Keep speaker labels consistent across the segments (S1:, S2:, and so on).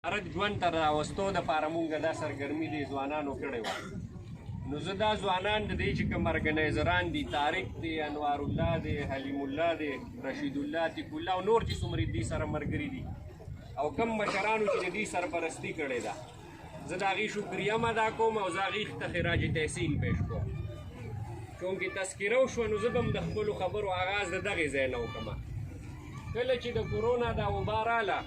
S1: ارد ژوند ته راوستو دپاره مونږ دا سرګرمي د ځوانانو کړې وه. نو زه دا ځوانان د دې چې کوم ارګنایزران دي، طارق دی، انوار الله دی، حلیم الله دی، رشید الله، عتیق الله او نور چې څومره دې سره ملګري دي او کم مشرانو چې د دې سرپرستي کړې ده، زه د هغې شکریه هم ادا کوم او زه هغې ته خراج تحسین پیش کوم. چونکې تذکره وشوه نو زه به هم د خپلو خبرو آغاز د دغې ځای نه وکړم. کله چې د کورونا دا وبا راله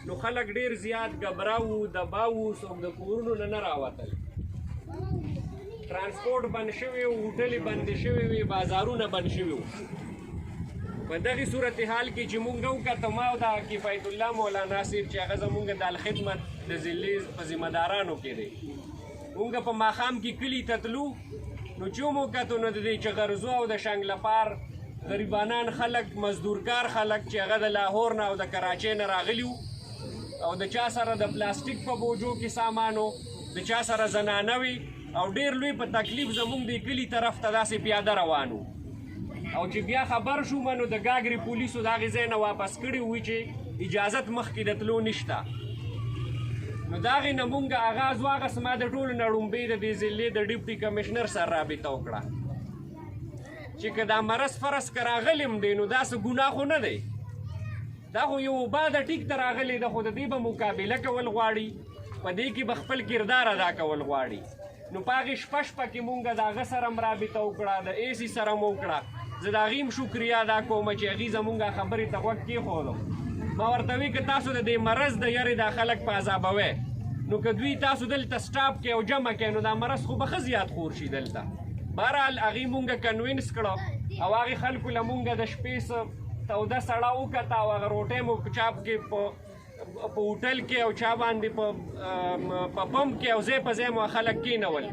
S1: نو خلک ډېر زیات ګبراو، دباو، څوک د کورونو نه راوتل، ترانسپورټ بند شوی و، هوټلې بندې شوې وې، بازارونه بند شوي وو. په دغې صورتحال کې چې مونږ وکتو، ما او د کفایت الله مولانا صاحب چې هغه زمونږ د الخدمت د ضلعې په ذمه دارانو کې دی، مونږ په ماښام کې کلي ته تلو نو چې مو کتو نو د دې چغرزو او د شنګلپار غریبانان خلک، مزدورکار خلک چې هغه د لاهور نه او د کراچۍ نه راغلي وو او د چا سره د پلاستیک په بوجو کې سامانو، د چا سره زنانه وي او ډېر لوی په تکلیف زمونږ د کلي طرف ته داسې پیاده روان وو. او چې بیا خبر شوم نو د ګاګرې پولیسو د هغې ځای نه واپس کړي وي چې اجازت مخکې د تلو نشته. نو د هغې نه مونږ آغاز واخیست. ما د ټولو نه لومبۍ د دې ضلعې د ډیپټي کمیشنر سره رابطه وکړه چې که دا مرض فرض که راغلی هم دی نو دا څه ګناه خو نه دی، دا خو یو وبا ده، ټیک ته راغلی ده، خو د دې به مقابله کول غواړي، په دې کې به خپل کردار ادا کول غواړي. نو په هغې شپه کې مونږ د هغه سره هم رابطه وکړه، د اے سی سره مو وکړه. زه د هغې هم شکریه ادا کوم چې هغې زمونږ خبرې ته غوږ کېښودو. ما ورته وی که تاسو د دې مرض د یارې دا خلک په عذابوئ نو که دوی تاسو دلته سټاپ کې او جمع کې نو دا مرض خو به ښه زیات خور شي دلته. بهرحال هغې مونږ کنوینس کړه او هغې خلکو له مونږ د شپې څه توده سړه وکته او هغه روټۍ مو په چاپ کې په هوټل کې او چا باندې په پمپ کې او ځای په ځای مو خلک کېنول.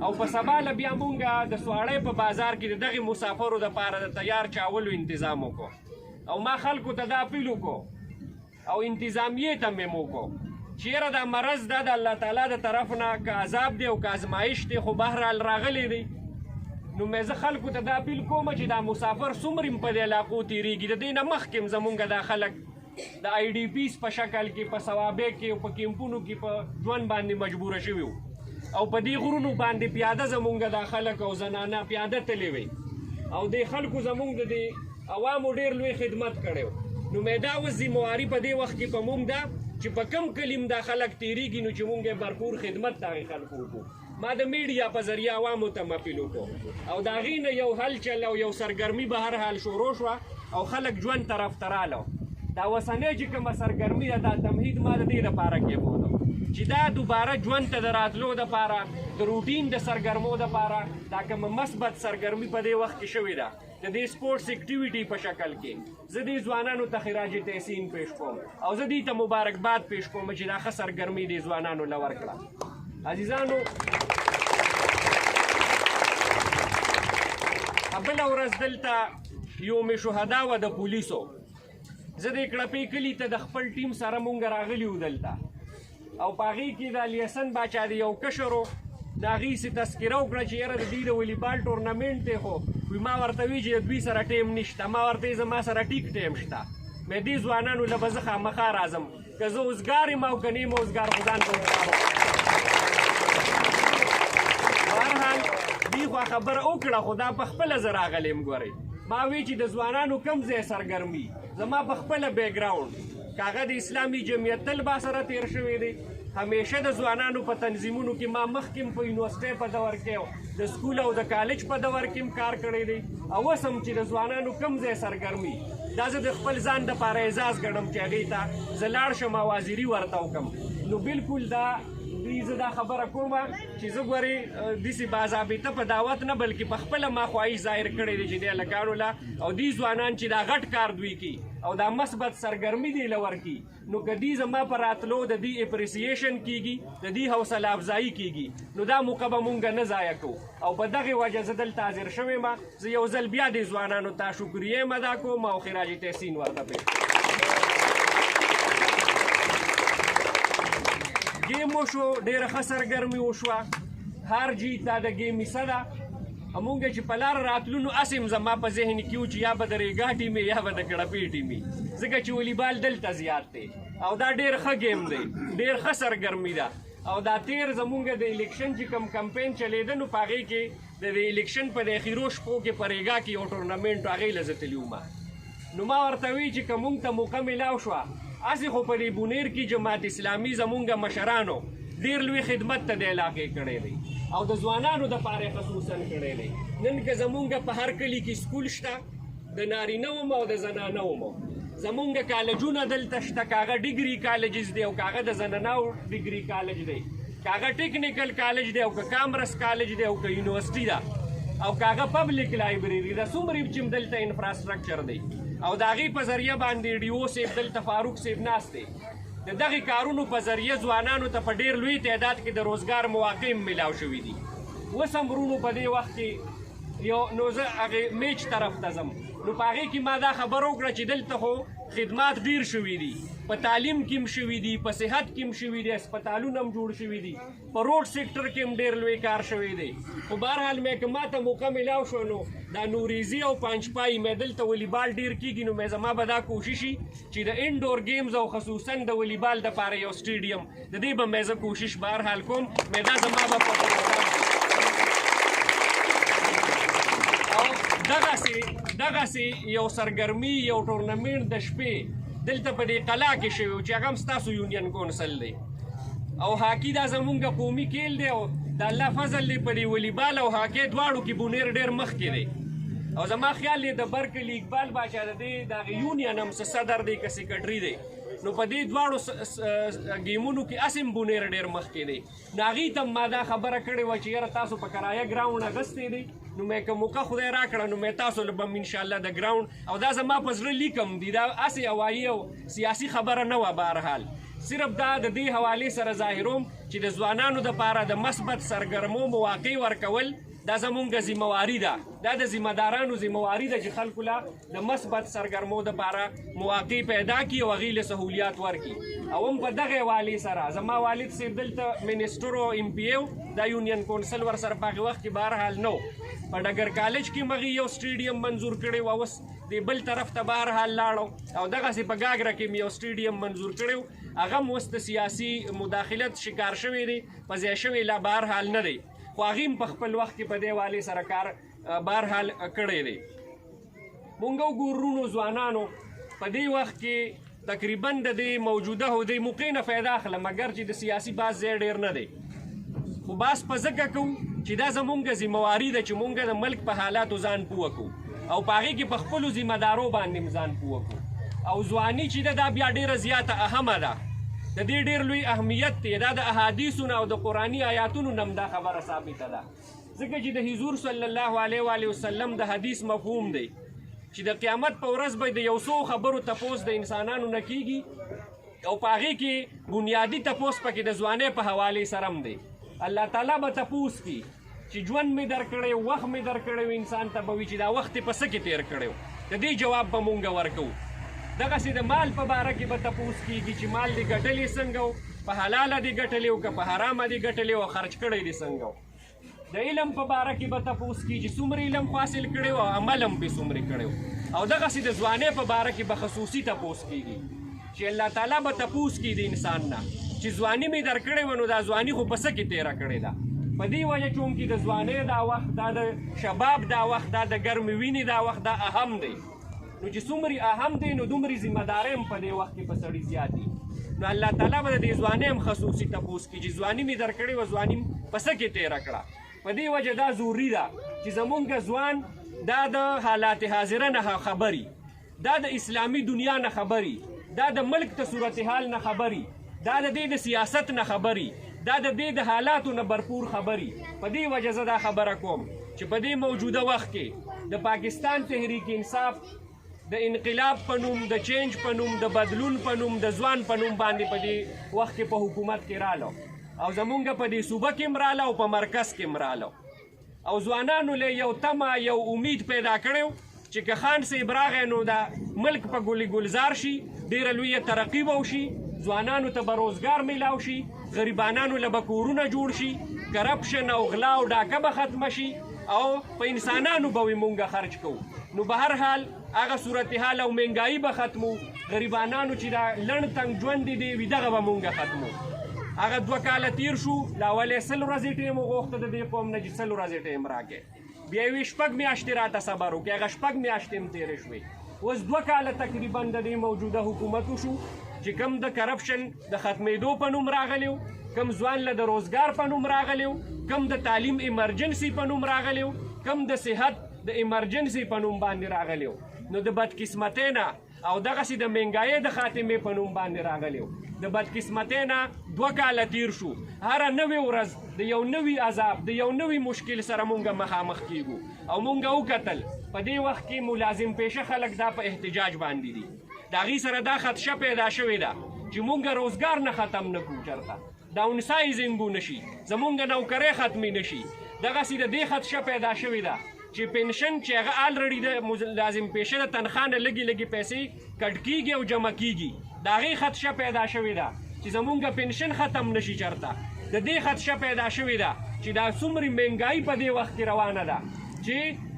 S1: او په سبا له بیا مونږ د سواړۍ په بازار کې د دغې مسافرو دپاره د تیار چاولو انتظام وکړو او ما خلکو ته دا اپیل وکړو او انتظامیې ته مې وکړو چې یاره دا مرض دا د الله تعالی د طرف نه که عذاب دی او که ازمایش دی خو بهرحال راغلی دی. نو مې زه خلکو ته دا اپیل کوم چې دا مسافر څومره هم په دې علاقو تېرېږي، د دې نه مخکې هم زمونږ دا خلک د آی ډي پیز په شکل کې په ثوابۍ کې او په کیمپونو کې په ژوند باندې مجبوره شوي وو او په دې غرونو باندې پیاده زمونږ دا خلک او زنانه پیاده تللی وی او دې خلکو زمونږ د دې عوامو ډېر لوی خدمت کړی و. نو مې دا اوس ذمواري په دې وخت کې په مونږ ده چې په کم کلي دا خلک تېرېږي نو چې مونږ یې بھرپور خدمت د هغې خلکو وکړو. ما د میډیا په ذریعه عوامو ته اپیل وکړو او د هغې نه یو هلچل او یو سرګرمي به هر حال شروع شوه او خلک ژوند طرف ته راله. دا اوسنۍ چې کومه سرګرمي ده دا تمهید ما د دې دپاره کېښودو چې دا دوباره ژوند ته د راتلو دپاره د روټین د سرګرمو دپاره دا کومه مثبت سرګرمي په دې وخت کې شوې ده د دې سپورټس اکټیویټي په شکل کې زه دې ځوانانو ته خراج تحسین پیش کوم او زه دې ته مبارکباد پیش کوم چې دا ښه سرګرمي دې ځوانانو له ورکړه. عزیزانو، بله ورځ دلته یوم شهدا وه د پولیسو. زه د کړپې کلي ته د خپل ټیم سره مونږ راغلي وو دلته او په هغې کې د الیحسن باچا د یو کشر و د هغې سې تذکره وکړه چې یاره د دوی د ولیبال ټورنمنټ دی خو ما ورته وی چې د دوی سره ټیم نشته. ما ورته زما سره ټیک ټیم شته، مې دې ځوانانو له به زه خامخا راځم که زه اوزګار یم او که نه یم اوزګار خو ځان ته اوزګار بهرحال دوی خوا خبره وکړه خو دا په خپله زه راغلی یم. ګورئ ما وی چې د ځوانانو کم ځای سرګرمي زما په خپله بیکګراونډ که هغه د اسلامي جمعیت تل با سره تېر شوی دی، همیشه د ځوانانو په تنظیمونو کې ما مخکې په یونیورسټۍ په دور کې د سکول او د کالج په دور کې هم کار کړی دی او اوس هم چې د ځوانانو کم ځای سرګرمي دا زه د خپل ځان دپاره اعزاز ګڼم چې هغې ته زه لاړ شم او حاضري ورته وکړم. نو بلکل دا زه دا خبره کوم چې زه ګورې داسې باضابطه په دعوت نه بلکې په خپله ما خواهش ظاهر کړی دی چې دې هلکانو له او دې ځوانان چې دا غټ کار دوی کوي او دا مثبت سرګرمي دی له ورکي نو که دې زما په راتلو د دې اپریسیشن کېږي، د دې حوصله افزایي کېږي نو دا موقع به مونږ نه ضایع کوو او په دغې وجه زه دلته حاضر شوی یم. زه یو ځل بیا دې ځوانانو ته شکریې هم ادا کوم او خراج تحسین ورته پیش ګیم وشو، ډېره ښه سرګرمي وشوه. هر جیت دا د ګیم حصه ده. مونږ چې په لاره راتلو نو هسې هم زما په ذهن کې و چې یا به د ریګا ټیم یا به د کړپې ټیم ځکه چې والیبال دلته زیات دی او دا ډېر ښه گیم دی، ډېر ښه سرګرمي ده. او دا تیر زمونږ د الیکشن چې کوم کمپین چلیده نو په هغې کې د الیکشن په د اخیرو شپو کې په ریګا کې یو ټورنمنټ و هغې له زه تلي وم. نو ما ورته وی چې که مونږ ته موقع میلاو شوه هسې خو په دې بونیر کې جماعت اسلامي زمونږ مشرانو ډېر لوی خدمت ته د علاقې کړی دی او د ځوانانو دپاره خصوصا کړی دی. نن که زمونږ په هر کلي کې سکول شته د نارینه وم او د زنانه وم، زمونږ کالجونه دلته شته، که هغه ډیګري کالجز دی او که هغه د زنانو ډیګري کالج دی، که هغه ټیکنیکل کالج دی او که کامرس کالج دی او که یونیورسټي ده او که هغه پبلیک لایبرري ده، څومره چې دلته انفراسټرکچر دی او د هغې په ذریعه باندې ډي او صاحب دلته فاروق صاحب ناست دی. د دغې کارونو په ذریعه ځوانانو ته په ډېر لوی تعداد کې د روزګار مواقع میلاو شوي دي. اوس هم ورونو په دې وخت کې یو نو زه هغې میچ طرف ته ځم نو په هغې کې ما دا خبره وکړه چې دلته خو خدمات ډېر شوي دي، په تعلیم کې هم شوي دي، په صحت کې هم شوي دي، هسپتالونه هم جوړ شوي دي، په روډ سیکټر کې هم ډېر لوی کار شوی دی. خو بهرحال مې که ما ته موقع میلاو شو نو دا نوریزي او پنجپایي مې دلته والیبال ډېر کېږي نو مې زما به دا کوشش وي چې د انډور گیمز او خصوصا د والیبال دپاره یو سټیډیم د دې به مې زه کوشش بهرحال کوم. مې دا زما به په دغسې یو سرګرمي یو ټورنمنټ د شپې دلته په دې قلا کې شوی و چې هغه هم ستاسو یونین کونسل دی او هاکي دا زمونږ قومي کیل دی او د الله فضل دی په دې والیبال او هاکي دواړو کې بونیر ډېر مخکې دی او زما خیال دی د برکلي اقبال باچا د دې دغه یونین هم صدر دی که سیکرټري دی نو په دې دواړو ګیمونو کې هسې هم بونیر ډېر مخکې دی. نو هغې ته ما دا خبره کړې وه چې یاره تاسو په کرایه ګراونډ اخیستی دی نو مې که موقع خدای راکړه نو مې تاسو له به انشاءالله د ګراونډ او دا زما په زړه لیکم دي، دا هسې هوایي او سیاسي خبره نه وه. بهرحال صرف دا د دې حوالې سره ظاهروم چې د ځوانانو دپاره د مثبت سرګرمو مواقع ورکول دا زمونږ ذمهواري ده، دا د ذمهدارانو ذمهواري ده چې خلکو له د مثبت سرګرمو دپاره مواقع پیدا کړي او هغې له سهولیات ورکړي. او هم په دغې حوالې سره زما والد صاحب دلته منسټر او ایم پی او دا یونین کونسل ورسره په هغې وخت کې بهرحال نه په ډګر کالج کې مغې یو سټیډیم منظور کړی و، اوس د بل طرف ته بهرحال لاړو او دغسې په ګاګره کې مې یو سټیډیم منظور کړی و، هغه هم اوس د سیاسي مداخلت شکار شوی دی، په ځای شوی لا بهرحال نه دی، خو هغې هم په خپل وخت کې په دې والې سره کار بهرحال کړی دی. مونږ وګورو ځوانانو په دې وخت کې تقریبا د دې موجوده او دې موقع نه فایده اخله مګر چې د سیاسي باز ځای ډېر نه دی، خو باس په ځکه کوو چې دا زمونږ ذمهواري ده چې مونږ د ملک په حالاتو ځان پوه کړو او په هغې کې په خپلو ذمهدارو باندې هم ځان پوه کړو. او ځواني چې ده دا بیا ډېره زیاته اهمه ده، د دې ډېر لوی اهمیت دی، دا د احادیثو نه او د قرآني آیاتونو نه هم دا خبره ثابته ده، ځکه چې د حضور صلی الله علیه و وسلم د حدیث مفهوم دی چې د قیامت په ورځ به د یو څو خبرو تپوس د انسانانو نه کېږي او په هغې کې بنیادي تپوس پکې د ځوانۍ په حوالې سره هم دی. الله تعالی به تپوس کړي چې ژوند مې درکړی وخت مې درکړی انسان ته به وي چې دا وخت یې په څه کې تېر کړی د دې جواب به مونږ ورکوو. دغسې د مال په باره کې به تپوس کېږي چې مال دې ګټلې څنګه و، په حلاله دې ګټلې و که په حرامه دې ګټلې و، خرج کړی دې څنګه و. د علم په باره کې به تپوس کېږي چې څومره علم حاصل کړی و او عمل هم پرې څومره کړی و. او دغسې د ځوانۍ په باره کې به خصوصي تپوس کېږي چې الله تعالی به تپوس کړي د انسان نه چې ځواني مې درکړې وه نو دا ځواني خو په څه کې تېره کړې ده. په دې وجه چونکې د ځوانۍ دا وخت، دا د شباب دا وخت، دا د ګرمې وینې دا وخت دا اهم دی، نو چې څومره اهم دی نو دومره ذمهدارۍ هم په دې وخت کې په سړي زیات دي. نو الله تعالی به د دې ځوانۍ هم خصوصي تپوس کړي چې ځواني مې درکړې وه ځواني په څه کې تېره کړه. په دې وجه دا ضروري ده چې زمونږ ځوان دا د حالات حاضره نه خبري، دا د اسلامي دنیا نه خبري، دا د ملک ته صورتحال نه خبري، دا د دې د سیاست نه خبري، دا د دې د حالاتو نه برپور خبري. په دې وجه زه دا خبره کوم چې په دې موجوده وخت کې د پاکستان تحریک انصاف د انقلاب په نوم، د چینج په نوم، د بدلون په نوم، د ځوان په نوم باندې په دې وخت کې په حکومت کې راله او زمونږ په دې صوبه کې هم راله او په مرکز کې هم راله او ځوانانو له یو تمه یو امید پیدا کړی چې که خان صاحب راغی نو دا ملک په ګلي ګلزار شي، ډېره لویه ترقي به وشي، ځوانانو ته به روزګار میلاو شي، غریبانانو له به کورونه جوړ شي، کرپشن او غلا او ډاکه به ختمه شي او په انسانانو به وي مونږ خرج کوو. نو به هر حال هغه صورتحال او مهنګایي به ختمو غریبانانو چې دا لنډ تنګ ژوند دی وي دغه به مونږ ختمو هغه 2 کاله تیر شو لا ولې 100 ورځې ټیم وغوښته د دې قوم نه چې 100 ورځې ټیم راکې بیا یې 6 میاشتې راته صبر وکړي هغه 6 میاشتې هم تېرې شوې اوس 2 کاله تقریبا د دې موجوده حکومت وشو چې کم د کرپشن د ختمېدو په نوم راغلی کم ځوان له د روزګار په نوم راغلی کم د تعلیم ایمرجنسي په نوم راغلی کم د صحت د ایمرجنسي په نوم باندې راغلی نو د بدقسمتۍ نه او دغسې د مهنګایۍ د خاتمې په نوم باندې راغلی د بدقسمتۍ نه 2 کاله تیر شو هره نوې ورځ د یو نوي عذاب د یو نوي مشکل سره مونږ مخامخ کیږو او مونږ وکتل په دې وخت کې ملازم پیشه خلک دا په احتجاج باندې دي د هغې سره دا خدشه پیدا شوې ده چې مونږ روزګار نه ختم نه کړو چېرته ډاون سایزینګ نشي زمونږ نوکرۍ ختمې نشي دغسې د دې خدشه پیدا شوې ده چې پنشن چې هغه آلریډي د لازم پیشه د تنخواه نه لږې لږې پیسې کټ کېږي او جمع کېږي د هغې خدشه پیدا شوې ده چې زمونږ پنشن ختم نشي چېرته د دې خدشه پیدا شوې ده چې دا څومره مهنګایي په دې وخت کې روانه ده چې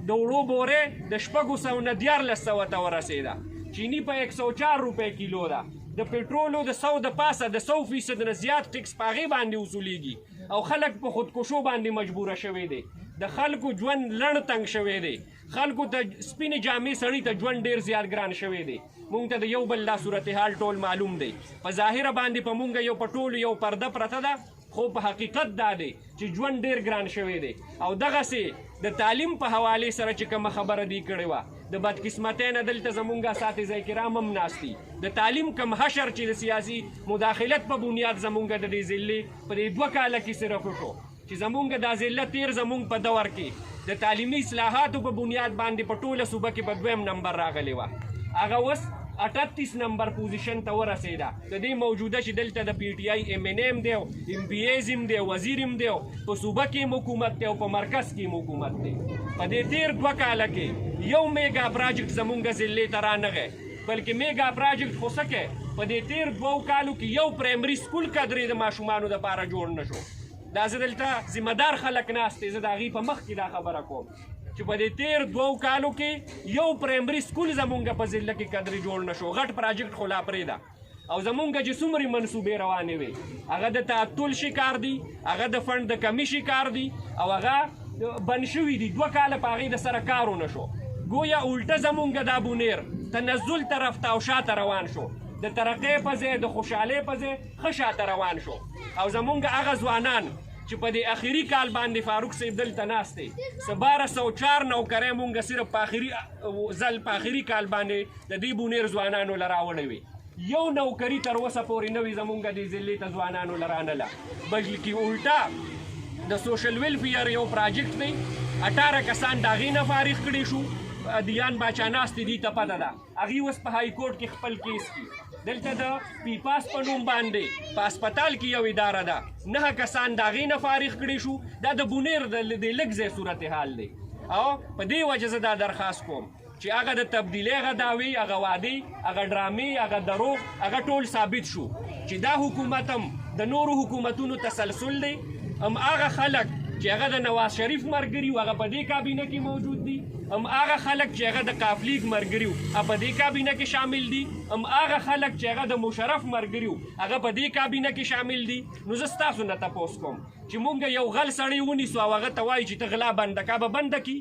S1: د وړو بورې د 600 نه 1400 ته ورسېده چینی په 104 روپۍ کیلو ده د پټرولو د 100 د پاسه د 100% نه زیات ټکس په هغې باندې وصولیږي او خلک په خودکشو باندې مجبوره شوی دی د خلکو ژوند لړ تنګ شوی دی خلکو ته سپینې جامې سړي ته ژوند ډېر زیات ګران شوی دی مونږ ته د یو بل دا صورتحال ټول معلوم دی په ظاهره باندې په مونږ یو په ټولو یو پرده پرته ده خو په حقیقت دا دی چې ژوند ډېر ګران شوی دی او دغسې د تعلیم په حوالې سره چې کومه خبره دی کړې وه د بدقسمتۍ نه دلته زمونږ اساتذه کرام هم ناست دي د تعلیم کم حشر چې د سیاسي مداخلت په بنیاد زمونږ د دې ضلع په دې 2 کاله کې صرف وشو چې زمونږ دا ضلع تیر زمونږ په دور کې د تعلیمي اصلاحاتو په بنیاد باندې په ټوله صوبه کې په 2م نمبر راغلی وه هغه اوس 38 نمبر پوزیشن ته ورسېده د دې موجوده چې دلته د پی ټي آی ایم ان ایم دی ایم پی ایز هم دی وزیر هم دی په صوبه کې هم حکومت دی او په مرکز کې هم حکومت دی په دې تیر 2 کاله کې یو میګا پراجکټ زمونږ ضلع ته رانغی بلکې میګا پراجکټ خو څه کوي په دې تیر 2 کالو کې یو پرایمري سکول قدرې د ماشومانو دپاره جوړ نه شو دا زه دلته ذمهدار خلک ناست دی زه د هغې په مخ کې دا خبره کوم چې په دې تیر 2 کالو کې یو پرایمري سکول زمونږ په ضلع کې قدرې جوړ نه شو غټ پراجکټ خو لا پرېږده او زمونږ چې څومرې منصوبې روانې وې هغه د تعطل شکار دي هغه د فنډ د کمي شکار دي او هغه بند شوي دي 2 کاله په هغې د سره کار ونه شو ګویا الټه زمونږ دا بونیر تنزل طرف ته او شاته روان شو د ترقۍ په ځای د خوشحالۍ په ځای ښه شاته روان شو او زمونږ هغه ځوانان چې په دې اخري کال باندې فاروق صاحب دلته ناست دی 1204 نوکرۍ مونږ صرف په اخري ځل په اخري کال باندې د دې بونیر ځوانانو له راوړی وي یو نوکري تر اوسه پورې نه وي زمونږ دې ضلع ته ځوانانو له رانله بلکې الټا د سوشل ویلفیر یو پراجکټ دی 18 کسان د هغې نه فارغ کړي شو دیان باچا ناست دي ته پته ده هغې اوس په های کورټ کې خپل کیس کی دلته د پیپاس په نوم باندې په هسپتال کې یو اداره ده 9 کسان د هغې نه فارغ کړي شو دا د بونیر د لږ ځای صورتحال دی او په دې وجه زه دا درخواست کوم چې هغه د تبدیلۍ هغه دعوې هغه وعدې هغه ډرامې هغه دروغ هغه ټول ثابت شو چې دا حکومت هم د نورو حکومتونو تسلسل دی هم هغه خلک چې هغه د نواز شریف ملګري وو هغه په دې کابینه کې موجود دي هم هغه خلک چې هغه د کافلیګ ملګري وو هغه په دې کابینه کې شامل دي هم هغه خلک چې هغه د مشرف ملګري وو هغه په دې کابینه کې شامل دي نو زه ستاسو نه تپوس کوم چې مونږ یو غل سړی ونیسو او هغه ته وایي چې ته غلا بنده کا به بنده کي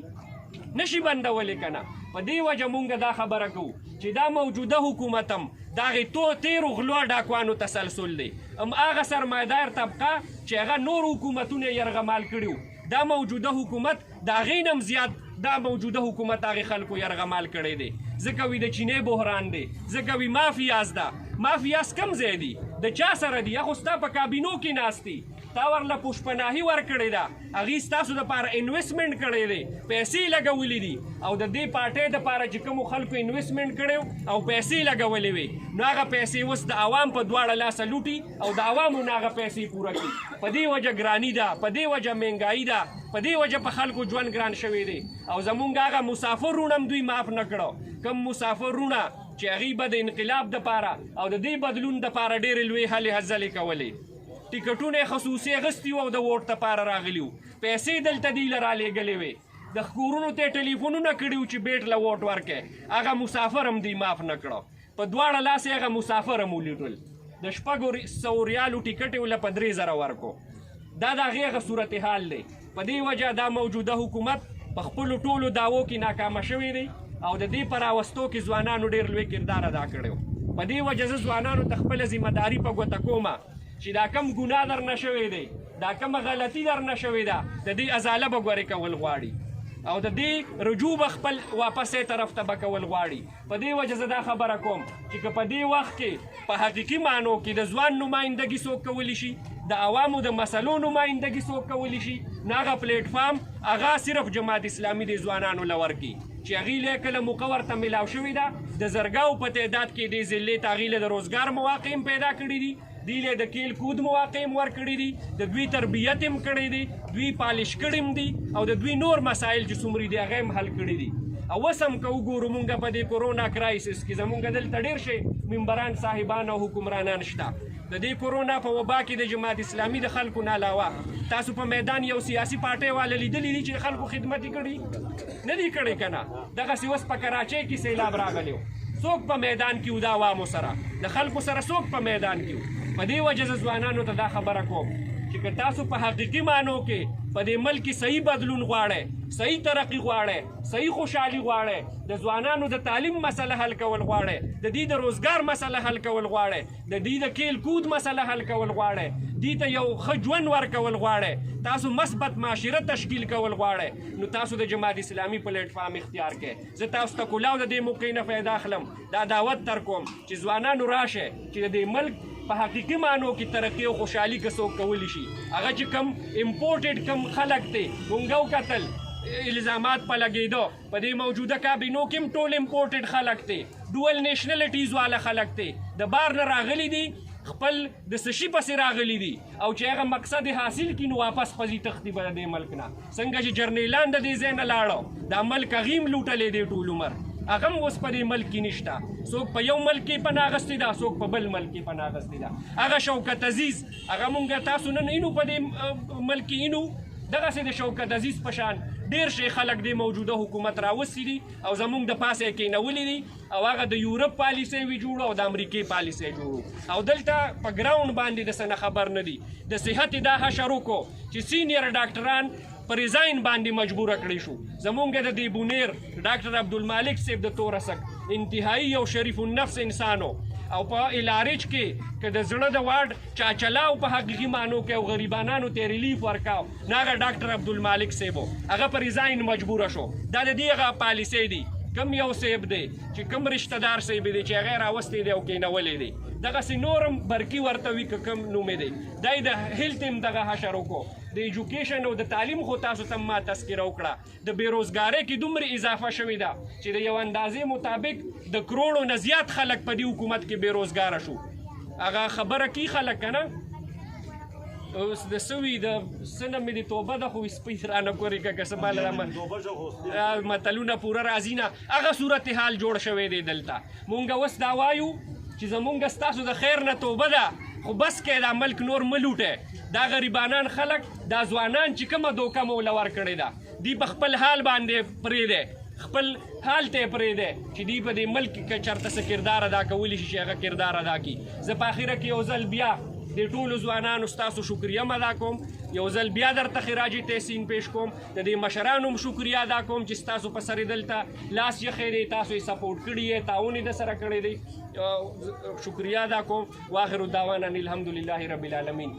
S1: نشي بندولی که نه په دې وجه مونږ دا خبره کوو چې دا موجوده حکومت هم د هغې تیرو غلو ډاکوانو تسلسل دی هم هغه سرمایهدار طبقه چې هغه نور حکومتونه یرغمال کړي دا موجوده حکومت د هغې نه هم زیات دا موجوده حکومت هغې خلکو یرغمال کړی دی ځکه وي د چینۍ بحران دی ځکه وي مافیاز ده مافیاز کم ځای دي د چا سره دي هغه ستا په کابینو کې ناست دي تا ورله پوشپناهي ورکړې ده هغې ستاسو دپاره انویسټمنټ کړی دی پیسې لګولې دي او د دې پارټۍ دپاره چې کومو خلکو انویسټمنټ کړی او پیسې لګولې وي نو هغه پیسې اوس د عوام په دواړه لاسه لوټي او د عوامو نه هغه پیسې پوره کړي په دې وجه ګراني ده په دې وجه مهنګایي ده په دې وجه په خلکو ژوند ګران شوی دی او زمونږ هغه مسافر رونه هم دوی معاف نه کړو کم مسافر رونه چې هغې به د انقلاب دپاره او د دې بدلون دپاره ډېرې لوی هلې هځلې کولې ټیکټونه یې خصوصي اخیستي وو او د ووټ دپاره راغلي وو پیسې دلته دوی له رالیږلې وې د کورونو ته ټلیفونونه کړي چې بیټ له ووټ ورکړي هغه مسافر هم دی معاف نه کړه په دواړه لاس هغه مسافر هم ولیدل د 600 ریالو ټیکټ یې ورله په 3000 ورکو دا د هغې هغه صورتحال دی په دې وجه دا موجوده حکومت په خپلو ټولو دعوو کې ناکامه شوی دی او د دې په راوستو کې ځوانانو ډېر لوی کردار ادا کړی په دې وجه زه ځوانانو ته خپله ذمهداري په ګوته کومه چې دا کم ګناه در نه شوی دی دا کومه غلطي در نه شوې ده د دې ازاله به ګورې کول غواړي او د دې رجوع به خپل واپس طرف ته به کول غواړي په دې وجه زه دا خبره کوم چې که په دې وخت کې په حقیقي معنو کې د ځوان نمایندګي څوک کولی شي د عوامو د مسلو نمایندګي څوک کولی شي نو هغه پلیټفارم هغه صرف جماعت اسلامي د ځوانانو له ورکړي چې هغې له کله موقع ورته میلاو شوې ده د زرګاو په تعداد کې دې ضلعې ته هغې له د روزګار مواقع هم پیدا کړي دي دوی له د کیل کود مواقع هم ورکړي دي د دوی تربیت هم کړی دی دوی پالش کړي هم دي او د دوی نور مسایل چې څومره دي هغه هم حل کړي دي او اوس هم که وګورو مونږ په دې کورونا کرایسس کې زمونږ دلته ډېر شي ممبران صاحبان او حکمرانان شته د دې کورونا په وبا کې د جماعت اسلامي د خلکو نه علاوه تاسو په میدان یو سیاسي پارټۍ والا لیدلی دي چې خلکو خدمت یې کړي نه دي کړی که نه دغسې اوس په کراچۍ کې سیلاب راغلی څوک په میدان کې و د عوامو سره د خلکو سره څوک په میدان کې و په دې وجه زه ځوانانو ته دا خبره کوم چې که تاسو په حقیقي معنو کې په دې ملک کې صحیح بدلون غواړئ صحیح ترقي غواړئ صحیح خوشحالي غواړئ د ځوانانو د تعلیم مسله حل کول غواړئ د دې د روزګار مسله حل کول غواړئ د دې د کیل کود مسله حل کول غواړئ دې ته یو ښه ژوند ورکول غواړئ تاسو مثبت معاشره تشکیل کول غواړئ نو تاسو د جماعت اسلامي پلیټفارم اختیار کړئ زه تاسو ته کلاو د دې موقع نه فایده اخلم دا دعوت در کوم چې ځوانانو راشه چې د دې ملک په حقیقي معنو کې ترقي او خوشحالي که څوک کولی شي هغه چې کم امپورټډ کم خلک دی مونږ وکتل الزامات په لګېدو په دې موجوده کابینو کې هم ټول امپورټډ خلک دی ډول نیشنلټیز والا خلک دی د بار نه راغلي دي خپل د څه شي پسې راغلي دي او چې هغه مقصد حاصل کړي نو واپس پځي تښتي به د دې ملک نه څنګه چې جرنیلان د دې ځای نه لاړو دا ملک هغې هم لوټلی دی ټول عمر هغه هم اوس په دې ملک کې نشته څوک په یو ملک کې پناه اخیستې ده څوک په بل ملک کې پناه اخیستې ده هغه شوکت عزیز هغه مونږ تاسو نن اینو په دې ملک کې اینو دغسې د شوکت عزیز په شان ډېر شي خلک د موجوده حکومت راوستي دي او زمونږ د پاسه یې کېنولي دي او هغه د یورپ پالیسۍ وي جوړو او د امریکې پالیسۍ جوړو او دلته په ګراونډ باندې د څه نه خبر نه دي د صحت دا حشر وکړو چې سینیر ډاکټران په ریزاین باندې مجبوره کړی شو زمونږ د دې بونیر ډاکټر عبدالمالک صاحب د تورسک انتهایی یو شریف النفس انسانو او په الارج کې که د زړه د واډ چاچلاو په حقیقي معنو کې او غریبانانو ته ریلیف ورکاو نو هغه ډاکټر عبدالمالک صاحب هغه په ریزاین مجبوره شو دا د دې هغه پالیسۍ دي کم یو صاحب دی چې کم رشته دار صاحب دی چې هغه راوستی دی او کېنولی دی دغسې نورم برقي ورته وي که کم نومې دی دا یې د هیلت هم دغه حشر وکړو د ایجوکیشن او د تعلیم خو تاسو ته ما تذکره وکړه د بېروزګارۍ کې دومره اضافه شوې ده چې د یو اندازې مطابق د کروړو نه زیات خلک په دې حکومت کې بېروزګاره شو هغه خبره کی خلک که نه اوس د سوي د سنه مې د توبه ده خو سپی رانه کورې که څه بالا متلونه پوره راځي نه هغه صورتحال جوړ شوی دی دلته مونږ اوس دا وایو چې زمونږ ستاسو د خیر نه توبه ده خو بس کې دا ملک نور مه لوټئ دا غریبانان خلک دا ځوانان چې کومه دوکه مو له ورکړې ده دوی په خپل حال باندې پرېږدی خپل حال ته یې پرېږدی چې دوی په دې ملک کې چېرته څه کردار ادا کولی شي چې هغه کردار ادا کړي زه په اخره کې یو ځل بیا د ټولو ځوانانو ستاسو شکریه ادا کوم یو ځل بیا درته خراج تحسین پیش کوم د دې مشرانو هم شکریه ادا کوم چې ستاسو په سر دلته لاس یخی دی تاسو یې سپورټ کړي یې تعاون یې درسره کړی دی شکریه ادا کوم واخر دعوانا الحمدلله رب العالمین